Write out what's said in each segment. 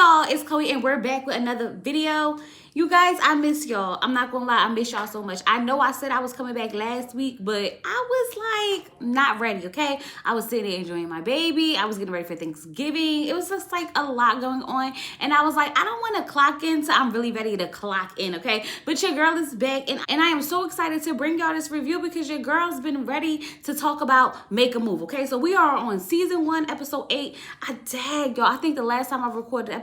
y'all, it's Chloe and we're back with another video. You guys, I miss y'all. I'm not gonna lie, I miss y'all so much. I know I said I was coming back last week, but I was like not ready, okay? I was sitting there enjoying my baby. I was getting ready for Thanksgiving. It was just like a lot going on. And I was like, I don't want to clock in, so I'm really ready to clock in, okay? But your girl is back and I am so excited to bring y'all this review because your girl's been ready to talk about Make a Move, okay? So we are on season 1, episode 8. I dag, y'all. I think the last time I recorded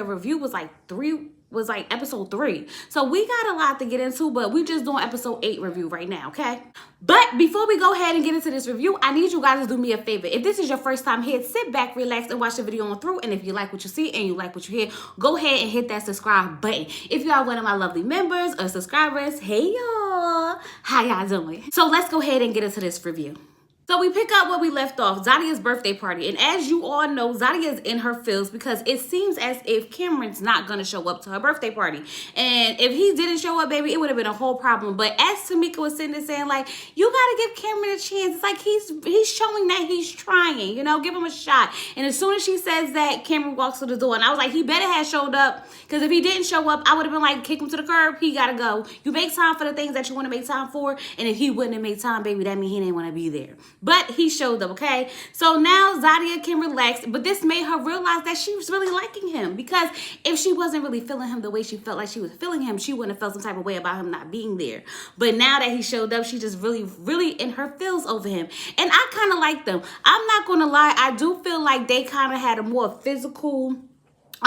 a review was like episode 3. So we got a lot to get into, but we just doing episode 8 review right now, okay? But before we go ahead and get into this review, I need you guys to do me a favor. If this is your first time here, sit back, relax, and watch the video on through. And if you like what you see and you like what you hear, go ahead and hit that subscribe button. If you are one of my lovely members or subscribers, hey y'all, how y'all doing? So let's go ahead and get into this review. So we pick up where we left off, Zadia's birthday party. And as you all know, Zadia is in her feels because it seems as if Cameron's not going to show up to her birthday party. And if he didn't show up, baby, it would have been a whole problem. But as Tamika was sitting there saying, like, you got to give Cameron a chance. It's like he's showing that he's trying, you know, give him a shot. And as soon as she says that, Cameron walks to the door. And I was like, he better have showed up. Because if he didn't show up, I would have been like, kick him to the curb. He got to go. You make time for the things that you want to make time for. And if he wouldn't have made time, baby, that means he didn't want to be there. But he showed up, okay? So now Zadia can relax, but this made her realize that she was really liking him, because if she wasn't really feeling him the way she felt like she was feeling him, she wouldn't have felt some type of way about him not being there. But now that he showed up, she just really in her feels over him. And I kind of like them. I'm not gonna lie, I do feel like they kind of had a more physical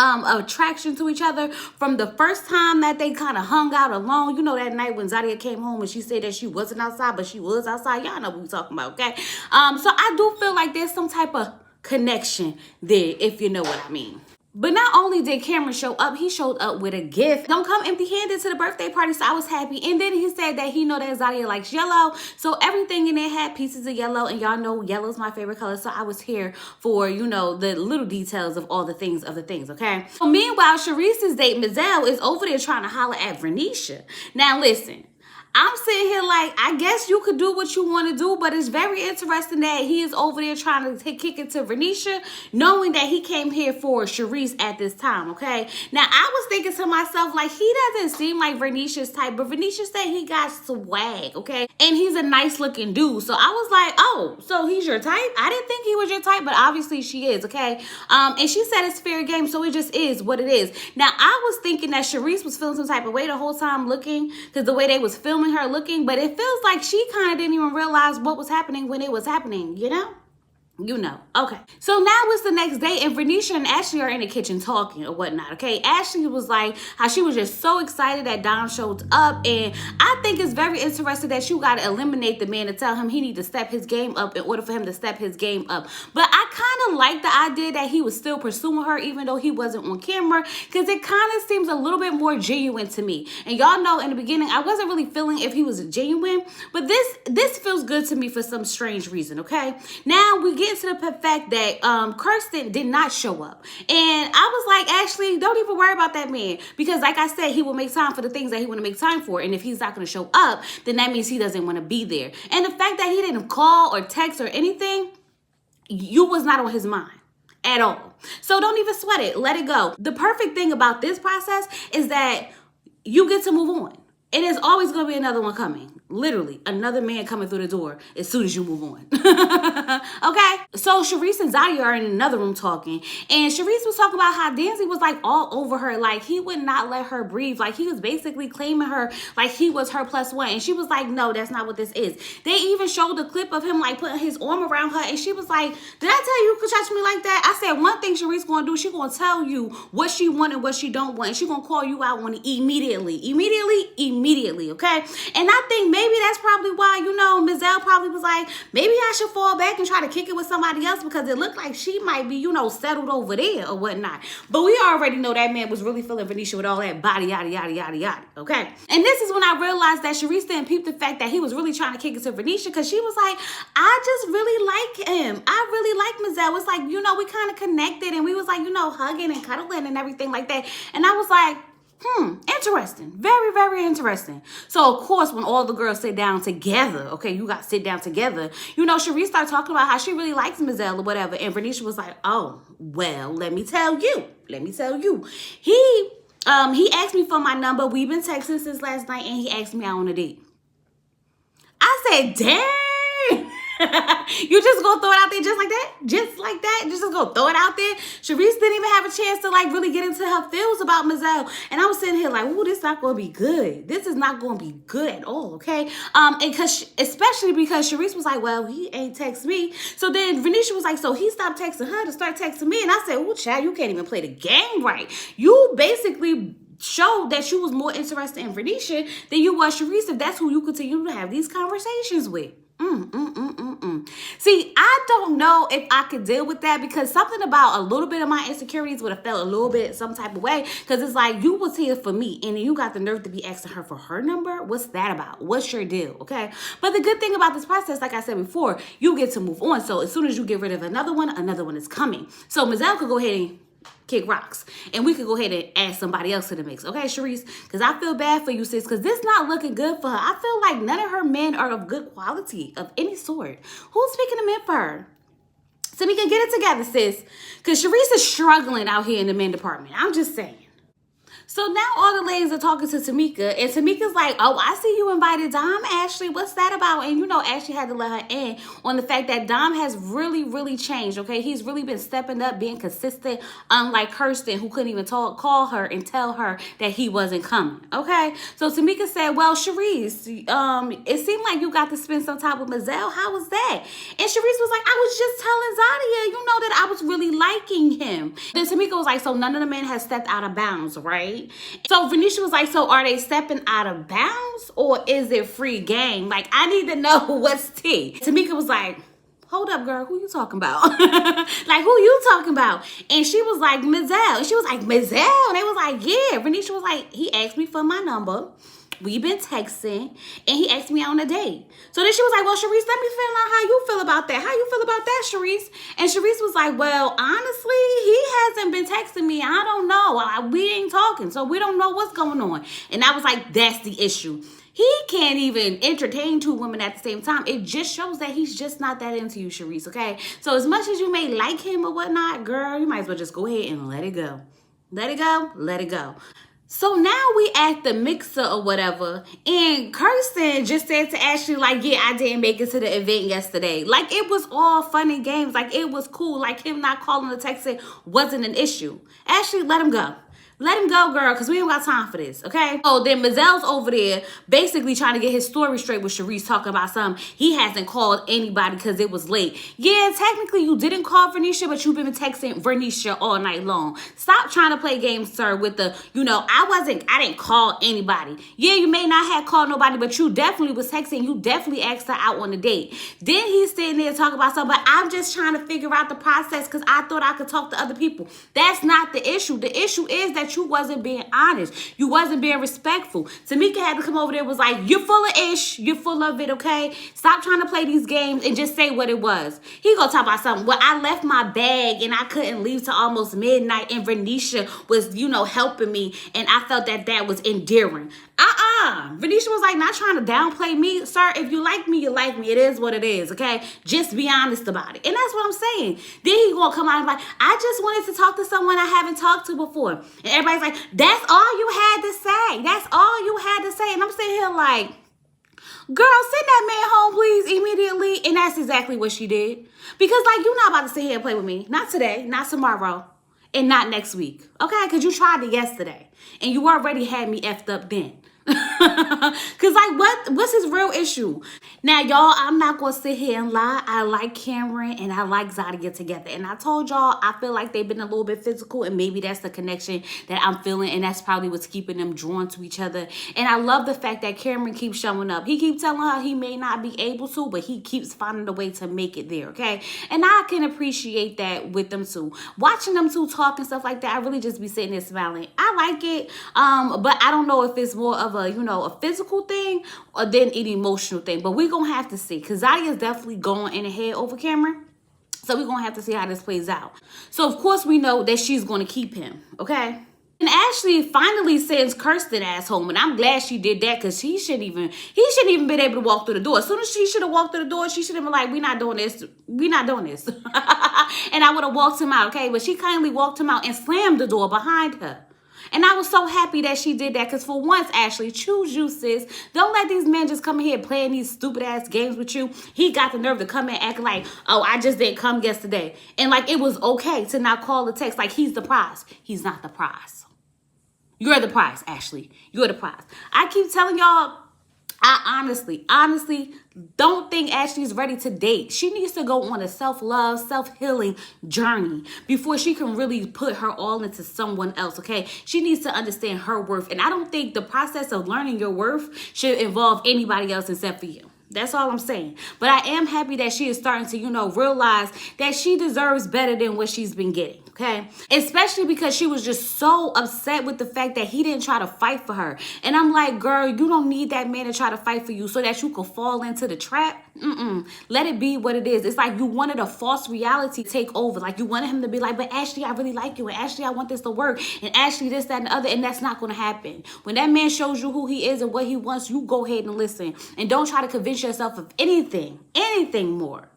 attraction to each other from the first time that they kind of hung out alone. You know, that night when Zadia came home and she said that she wasn't outside, but she was outside. Y'all know what we're talking about, okay? So I do feel like there's some type of connection there, if you know what I mean. But not only did Cameron show up, he showed up with a gift. Don't come empty-handed to the birthday party, so I was happy. And then he said that he know that Zadia likes yellow, so everything in there had pieces of yellow, and y'all know yellow's my favorite color, so I was here for, you know, the little details of all the things, okay? So meanwhile, Shareese's date, Mizelle, is over there trying to holler at Vernisha. Now listen, I'm sitting here like, I guess you could do what you want to do, but it's very interesting that he is over there trying to kick it to Vernisha, knowing that he came here for Shareese at this time, okay? Now, I was thinking to myself, like, he doesn't seem like Vernisha's type, but Vernisha said he got swag, okay? And he's a nice-looking dude, so I was like, oh, so he's your type? I didn't think he was your type, but obviously she is, okay? And she said it's fair game, so it just is what it is. Now, I was thinking that Shareese was feeling some type of way the whole time looking, because the way they was filming her looking, but it feels like she kind of didn't even realize what was happening when it was happening, you know? You know. Okay. So now it's the next day and Vernisha and Ashley are in the kitchen talking or whatnot, okay? Ashley was like how she was just so excited that Dom showed up, and I think it's very interesting that you got to eliminate the man and tell him he need to step his game up in order for him to step his game up. But I kind of like the idea that he was still pursuing her even though he wasn't on camera, because it kind of seems a little bit more genuine to me. And y'all know in the beginning I wasn't really feeling if he was genuine, but this feels good to me for some strange reason, okay? Now we get to the fact that Kirsten did not show up, and I was like, Ashley, don't even worry about that man, because like I said, he will make time for the things that he want to make time for, and if he's not going to show up, then that means he doesn't want to be there. And the fact that he didn't call or text or anything, you was not on his mind at all. So don't even sweat it, let it go. The perfect thing about this process is that you get to move on, and there's always going to be another one coming. Literally, another man coming through the door as soon as you move on. Okay? So Shareese and Zadia are in another room talking. And Shareese was talking about how Danzy was like all over her. Like he would not let her breathe. Like he was basically claiming her like he was her +1. And she was like, no, that's not what this is. They even showed a clip of him like putting his arm around her. And she was like, did I tell you you could touch me like that? I said, one thing Shareese gonna do, she gonna tell you what she want and what she don't want. And she gonna call you out on it immediately, okay? And I think maybe that's probably why, you know, Mizelle probably was like, maybe I should fall back and try to kick it with somebody else, because it looked like she might be, you know, settled over there or whatnot. But we already know that man was really feeling Vernisha with all that body, yada, okay? And this is when I realized that Shareese didn't peep the fact that he was really trying to kick it to Vernisha, because she was like, I just really like him. I really like Mizelle. It's like, you know, we kind of connected, and we was like, you know, hugging and cuddling and everything like that. And I was like, Interesting. Very, very interesting. So, of course, when all the girls sit down together, okay, you got to sit down together, you know, Shareese started talking about how she really likes Mizelle or whatever. And Vernisha was like, oh, well, let me tell you. Let me tell you. He asked me for my number. We've been texting since last night, and he asked me out on a date. I said, dang. You just gonna throw it out there just like that? Just like that? Just gonna throw it out there? Shareese didn't even have a chance to like really get into her feels about Mizelle. And I was sitting here like, ooh, this is not gonna be good. This is not gonna be good at all, okay? And especially because Shareese was like, well, he ain't text me. So then Venetia was like, so he stopped texting her to start texting me. And I said, ooh, child, you can't even play the game right. You basically showed that you was more interested in Venetia than you was Shareese, if that's who you continue to have these conversations with. See, I don't know if I could deal with that, because something about a little bit of my insecurities would have felt a little bit some type of way, because it's like, you was here for me and then you got the nerve to be asking her for her number. What's that about? What's your deal? Okay. But the good thing about this process, like I said before, you get to move on. So as soon as you get rid of another one is coming. So Mizelle could go ahead and kick rocks, and we could go ahead and add somebody else to the mix, okay, Shareese? Because I feel bad for you, sis, because this not looking good for her. I feel like none of her men are of good quality of any sort. Who's picking them in for her? So we can get it together, sis, because Shareese is struggling out here in the men department. I'm just saying. So now all the ladies are talking to Tamika, and Tamika's like, oh, I see you invited Dom, Ashley. What's that about? And you know, Ashley had to let her in on the fact that Dom has really, really changed, okay? He's really been stepping up, being consistent, unlike Kirsten, who couldn't even call her and tell her that he wasn't coming, okay? So Tamika said, well, Shareese, it seemed like you got to spend some time with Mizelle. How was that? And Shareese was like, I was just telling Zadia, you know, that I was really liking him. Then Tamika was like, so none of the men has stepped out of bounds, right? So Venetia was like, so are they stepping out of bounds, or is it free game? Like, I need to know what's tea. Tamika was like, hold up, girl, who you talking about? Like, who you talking about? And she was like, Mizelle. And she was like, Mizelle? And they was like, yeah. Venetia was like, he asked me for my number. We've been texting, and he asked me out on a date. So then she was like, well, Shareese, let me feel out how you feel about that. How you feel about that, Shareese? And Shareese was like, well, honestly, he hasn't been texting me. I don't know. We ain't talking, so we don't know what's going on. And I was like, that's the issue. He can't even entertain two women at the same time. It just shows that he's just not that into you, Shareese, okay? So as much as you may like him or whatnot, girl, you might as well just go ahead and let it go. Let it go. Let it go. So now we at the mixer or whatever, and Kirsten just said to Ashley, like, yeah, I didn't make it to the event yesterday. Like, it was all fun and games. Like, it was cool. Like, him not calling or texting wasn't an issue. Ashley, let him go. Let him go, girl, because we don't got time for this, okay? So then Mizelle's over there basically trying to get his story straight with Shareese, talking about something. He hasn't called anybody because it was late. Yeah, technically you didn't call Vernisha, but you've been texting Vernisha all night long. Stop trying to play games, sir, with the, you know, I didn't call anybody. Yeah, you may not have called nobody, but you definitely was texting. You definitely asked her out on a date. Then he's sitting there talking about something, but I'm just trying to figure out the process because I thought I could talk to other people. That's not the issue. The issue is that you wasn't being honest. You wasn't being respectful. Tamika had to come over there and was like, you're full of ish. You're full of it, okay? Stop trying to play these games and just say what it was. He gonna talk about something. Well, I left my bag and I couldn't leave till almost midnight, and Venetia was, you know, helping me, and I felt that was endearing. Venetia was like, not trying to downplay me. Sir, if you like me, you like me. It is what it is, okay? Just be honest about it. And that's what I'm saying. Then he gonna come out and be like, I just wanted to talk to someone I haven't talked to before. And everybody's like, that's all you had to say. That's all you had to say. And I'm sitting here like, girl, send that man home, please, immediately. And that's exactly what she did. Because, like, you're not about to sit here and play with me. Not today, not tomorrow, and not next week. Okay? Because you tried it yesterday. And you already had me effed up then. Cause like what's his real issue? Now y'all, I'm not gonna sit here and lie. I like Cameron and I like Zadia together, and I told y'all I feel like they've been a little bit physical, and maybe that's the connection that I'm feeling, and that's probably what's keeping them drawn to each other. And I love the fact that Cameron keeps showing up. He keeps telling her he may not be able to, but he keeps finding a way to make it there, okay? And I can appreciate that with them two. Watching them two talk and stuff like that, I really just be sitting there smiling. I like it, but I don't know if it's more of a, you know, a physical thing or then an emotional thing. But we're going to have to see, because Zadia is definitely going in ahead over Cameron. So we're going to have to see how this plays out. So, of course, we know that she's going to keep him, okay? And Ashley finally sends Kirsten ass home, and I'm glad she did that because he shouldn't even been able to walk through the door. As soon as she should have walked through the door, she should have been like, "We not doing this. We not doing this." And I would have walked him out, okay? But she kindly walked him out and slammed the door behind her. And I was so happy that she did that because for once, Ashley, choose you, sis. Don't let these men just come in here playing these stupid ass games with you. He got the nerve to come in acting like, oh, I just didn't come yesterday. And like it was okay to not call the text like he's the prize. He's not the prize. You're the prize, Ashley. You're the prize. I keep telling y'all, I honestly don't think Ashley's ready to date. She needs to go on a self-love, self-healing journey before she can really put her all into someone else, okay? She needs to understand her worth. And I don't think the process of learning your worth should involve anybody else except for you. That's all I'm saying. But I am happy that she is starting to, realize that she deserves better than what she's been getting, okay? Especially because she was just so upset with the fact that he didn't try to fight for her. And I'm like, girl, you don't need that man to try to fight for you so that you could fall into the trap. Let it be what it is. It's like you wanted a false reality to take over. Like you wanted him to be like, but Ashley, I really like you. And Ashley, I want this to work. And Ashley, this, that, and the other. And that's not going to happen. When that man shows you who he is and what he wants, you go ahead and listen. And don't try to convince yourself of anything more.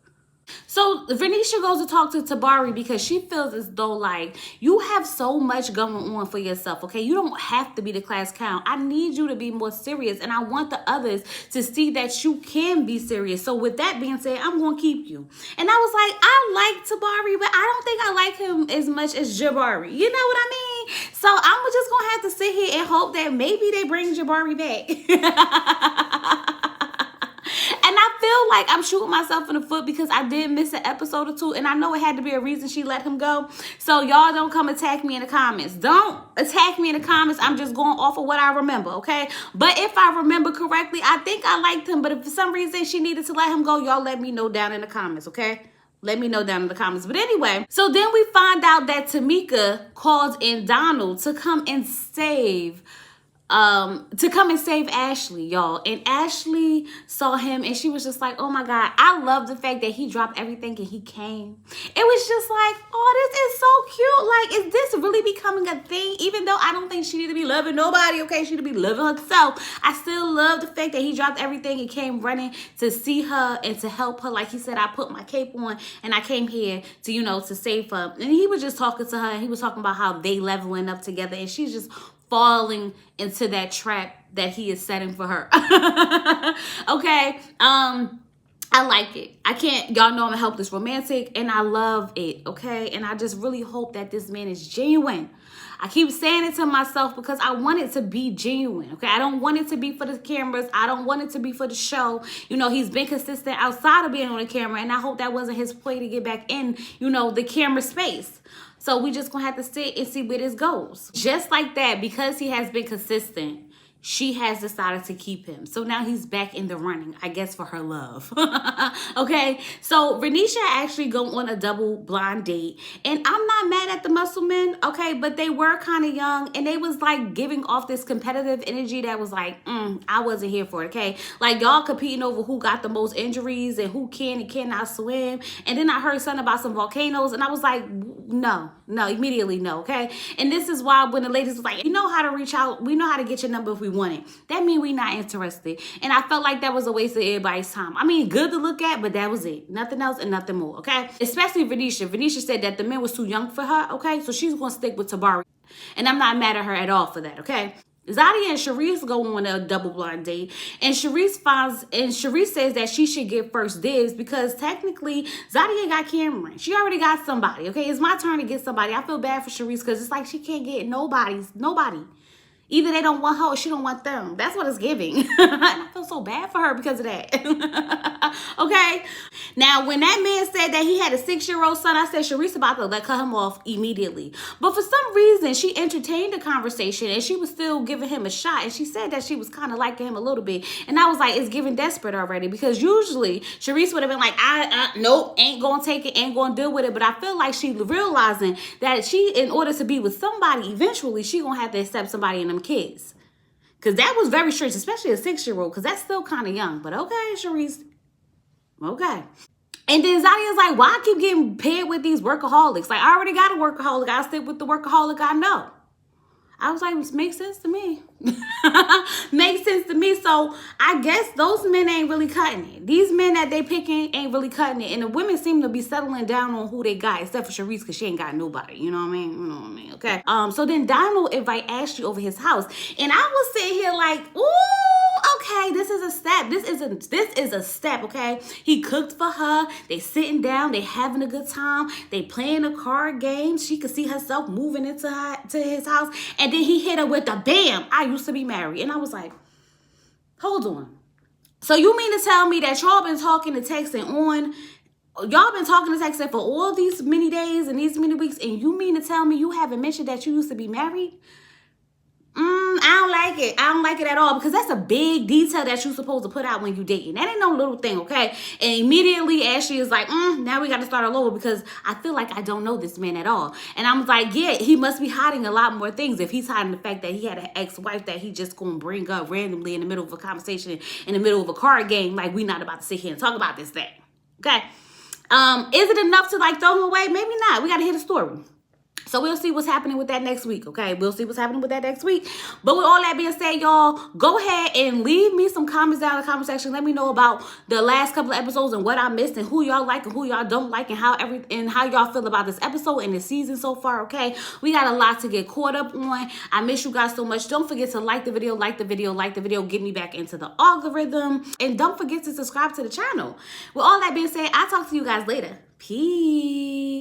So Venetia goes to talk to Tabari because she feels as though like you have so much going on for yourself, okay? You don't have to be the class clown. I need you to be more serious and I want the others to see that you can be serious. So with that being said, I'm going to keep you. And I was like, I like Tabari, but I don't think I like him as much as Jabari. You know what I mean? So I'm just going to have to sit here and hope that maybe they bring Jabari back. And I feel like I'm shooting myself in the foot because I did miss an episode or two. And I know it had to be a reason she let him go. So y'all don't come attack me in the comments. Don't attack me in the comments. I'm just going off of what I remember, okay? But if I remember correctly, I think I liked him. But if for some reason she needed to let him go, y'all let me know down in the comments, okay? Let me know down in the comments. But anyway, so then we find out that Tamika called in Donald to come and save Ashley, y'all. And Ashley saw him and she was just like, oh my God, I love the fact that he dropped everything and he came. It was just like, oh, this is so cute. Like, is this really becoming a thing? Even though I don't think she need to be loving nobody, okay? She need to be loving herself. I still love the fact that he dropped everything and came running to see her and to help her. Like he said, I put my cape on and I came here to, to save her. And he was just talking to her and he was talking about how they leveling up together and she's just falling into that trap that he is setting for her. Okay. I like it. Y'all know I'm a helpless romantic and I love it. Okay. And I just really hope that this man is genuine. I keep saying it to myself because I want it to be genuine. Okay. I don't want it to be for the cameras. I don't want it to be for the show. He's been consistent outside of being on the camera and I hope that wasn't his play to get back in, the camera space. So we just gonna have to sit and see where this goes. Just like that, because he has been consistent, she has decided to keep him. So now he's back in the running, I guess, for her love. Okay, so Renisha actually go on a double blind date. And I'm not mad at the muscle men, okay? But they were kind of young and they was like giving off this competitive energy that was like, I wasn't here for it, okay? Like y'all competing over who got the most injuries and who can and cannot swim. And then I heard something about some volcanoes and I was like, no, immediately no, okay? And this is why when the ladies was like, you know how to reach out, we know how to get your number if we want it. That means we not interested. And I felt like that was a waste of everybody's time. I mean, good to look at, but that was it. Nothing else and nothing more, okay? Especially Venetia. Venetia said that the man was too young for her, okay? So she's going to stick with Tabari. And I'm not mad at her at all for that, okay? Zadia and Shareese go on a double blind date. And Shareese says that she should get first dibs because technically Zadia got Cameron. She already got somebody, okay? It's my turn to get somebody. I feel bad for Shareese because it's like she can't get nobody. Either they don't want her or she don't want them. That's what it's giving. And I feel so bad for her because of that. Okay? Now, when that man said that he had a 6-year-old son, I said, Shareese about to cut him off immediately. But for some reason, she entertained the conversation and she was still giving him a shot. And she said that she was kind of liking him a little bit. And I was like, it's giving desperate already. Because usually, Shareese would have been like, nope, ain't going to take it, ain't going to deal with it. But I feel like she realizing that she, in order to be with somebody, eventually, she going to have to accept somebody in them kids. Because that was very strange, especially a 6-year-old, because that's still kind of young. But okay, Shareese. Okay. And then Zadia's like, why I keep getting paired with these workaholics? Like, I already got a workaholic. I'll stick with the workaholic I know. I was like, makes sense to me. Makes sense to me. So I guess those men ain't really cutting it. These men that they picking ain't really cutting it. And the women seem to be settling down on who they got, except for Shareese, because she ain't got nobody. You know what I mean? You know what I mean? Okay. So then Donald invite Ashley over his house. And I was sitting here like, ooh, okay, this is a step. This is a step, okay? He cooked for her. They sitting down. They having a good time. They playing a card game. She could see herself moving into his house. And then he hit her with the bam, I used to be married. And I was like, hold on. So you mean to tell me that y'all been talking and texting on, y'all been talking and texting for all these many days and these many weeks, and you mean to tell me you haven't mentioned that you used to be married? I don't like it. I don't like it at all, because that's a big detail that you're supposed to put out when you dating. That ain't no little thing, okay? And immediately Ashley is like, now we got to start all over, because I feel like I don't know this man at all. And I was like, yeah, he must be hiding a lot more things if he's hiding the fact that he had an ex-wife that he just gonna bring up randomly in the middle of a conversation, in the middle of a card game. Like, we not about to sit here and talk about this thing, okay? Is it enough to like throw him away? Maybe not. We got to hear the story. So we'll see what's happening with that next week, okay? We'll see what's happening with that next week. But with all that being said, y'all, go ahead and leave me some comments down in the comment section. Let me know about the last couple of episodes and what I missed and who y'all like and who y'all don't like, and how y'all feel about this episode and the season so far, okay? We got a lot to get caught up on. I miss you guys so much. Don't forget to like the video, get me back into the algorithm. And don't forget to subscribe to the channel. With all that being said, I'll talk to you guys later. Peace.